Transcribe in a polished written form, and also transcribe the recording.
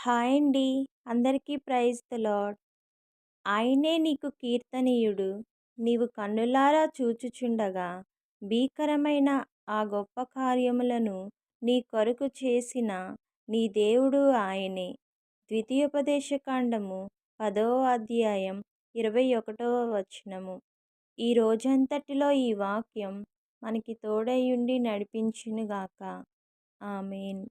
Hi అండి. అందరికీ praise the lord. ఆయనే నీకు కీర్తనీయుడు. నీవు కన్నులారా చూచుచుండగా భీకరమైన ఆ గొప్ప కార్యములను నీ కొరకు చేసిన నీ దేవుడు ఆయనే. ద్వితీయోపదేశకాండము 10వ అధ్యాయం 21వ వచనము. ఈ రోజంతటిలో ఈ వాక్యం మనకి తోడయుండి నడిపించునుగాక. ఆమేన్.